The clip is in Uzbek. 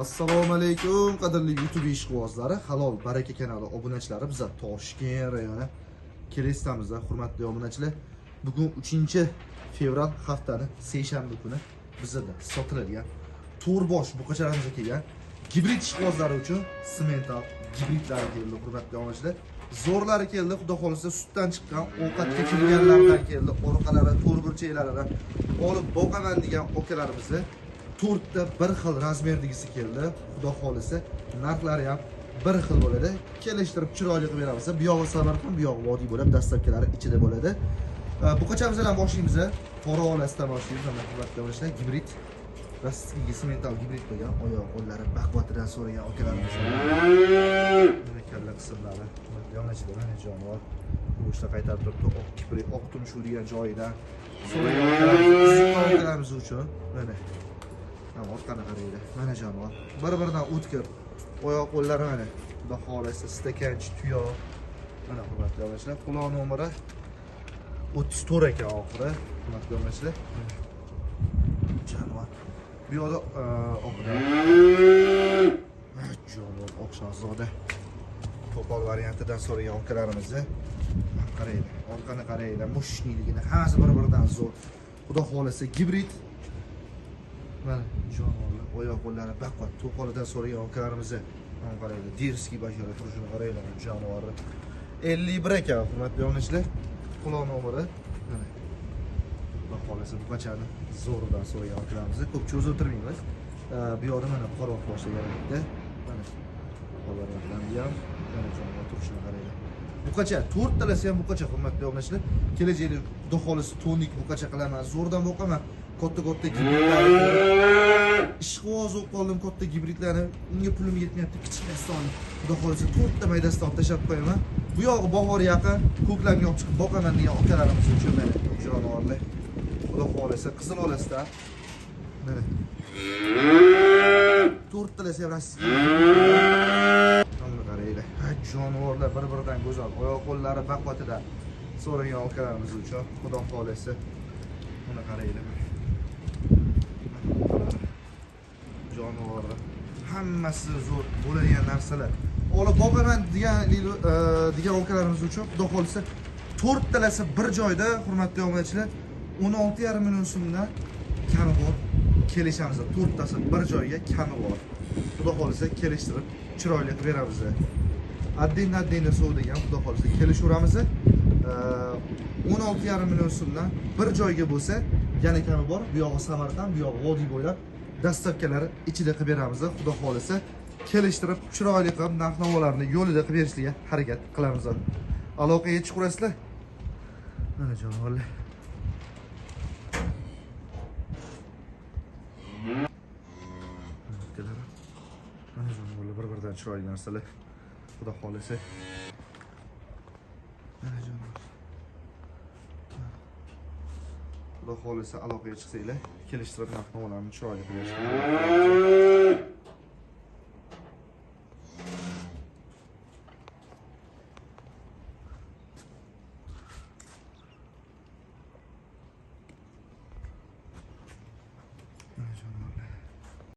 Assalomu alaykum qadrli YouTube ishqibozlari, halol baraka kanali obunachilari, biz Toshkent rayoni Kelestamizda, hurmatli obunachilar. Bugun 3-fevral haftani seshanba kuni bizda sotiladigan to'rbosh buqachalarimiz kelgan gibrid ishqibozlari uchun semental gibridlar keldi, hurmatli obunachilar. Zo'rlari keldi, xudo xolisa sutdan chiqqan, ovqatga kirganlardan keldi, orqalari, to'rburchaklaridan olib boqaman degan okalarimizni 4 ta bir xil razmerdagisi keldi. Xudo xolisa narxlari ham bir xil bo'ladi. Kelishtirib chiroyli qilib beramiz. Bu yog'i Samarqand, bu yog'i vodiy bo'lib, dastlabkilari ichida bo'ladi. Buqachamiz bilan boshlaymiz. Qora olasidan boshlaymiz. Mana hurmatli obunachilar, gibrid rossiyskiy semental gibrid bo'lgan, oyoq qo'llari baquvvatidan so'ragan okalarimiz. Kalla qismlari, hurmatli obunachilar, mana jonivor go'shtni qaytarib turibdi. Oq kiprik, oq tumshuv degan joyidan so'ragan okalarimiz uchun mana orqani qaraydi. Mana jonivor. Bir-biridan o'tkir. Oyoq qo'llari mana. Xudo xolasa stakanchi tuyoq. Mana hurmatli obunachilar, quloq nomeri 34 ekan oxiri. Hurmatli obunachilar. Jonivor. Bu yoqda oxiri. Jonivor oq shahzoda. To'pol variantidan so'ragan okalarimizni qaraydi. Orqani qaraydi. Mushniligini hammasi bir-biridan zo'r. Xudo xolasa gibrid. Mana jonivorlar, oyoq qo'llari baquvvat, to'qolidan so'ragan okalarimizni ham qaraydi. Derskiy bajara turishini qaraylar, jonivorni. 51 ekan, hurmatli obunachilar. Quloq nomeri mana. Xudo xolasa buqachani zo'ridan so'ragan okalarimizni ko'p cho'zib o'tirmaymiz. Bu yoqda mana qora boshlagan bitta. Mana qo'llardan ham mana jonivor turishini qaraylar. Buqacha 4 talasi ham buqacha, hurmatli obunachilar. Kelajakda xudo xolasa tonik buqacha qilaman, zo'rdan boqaman. Katta gibridlar. Ishqiboz o'qib qoldim katta gibridlarni. Unga pulim yetmayapti, kichkinasidan. Xudo xolasa 4 ta maydasidan tashlab qo'yaman. Bu yog'i bahor yaqin, ko'klamga olib chiqib boqaman degan okalarimiz uchun mana jonivorlar. Xudo xolasa qizil olasdan. Mana 4 talasi ham rossiyskiy. Mana qaraylar. Jonivorlar bir-biridan go'zal, oyoq qo'llari baquvvatidan so'ragan okalarimiz uchun xudo xolasa. Mana qaraylar. Jonivorlar hammasi zo'r bo'ladigan narsalar. Olib boqaman degan okalarimiz uchun xudo xolasa 4 talasi bir joyda, hurmatli obunachilar, 16,5 million so'mdan kami bor. Kelishamiz, 4 tasi bir joyga kami bor. Xudo xolasa kelishtirib chiroyli qilib beramiz. Addin sovdigan xudo xolasa kelishaveramiz. 16,5 million so'mdan bir joyga bo'lsa, yana kami bor. Bu yog'i Samarqand, bu yog'i vodiy bo'ylab dastlabkilari ichida qilib beramiz. Xudo xolasa kelishtirib chiroyli qilib narx-navolarni yo'lida qilib berishga harakat qilamiz. Aloqaga chiqurasizlar. Mana jonivorlar. Mana jonivorlar bir-biridan chiroyli narsalar. Xudo xolasa. Mana jonivorlar. Xudo xolasa aloqaga chiqsanglar, kelishtirib narx-navolarni chiroyli qilib berishga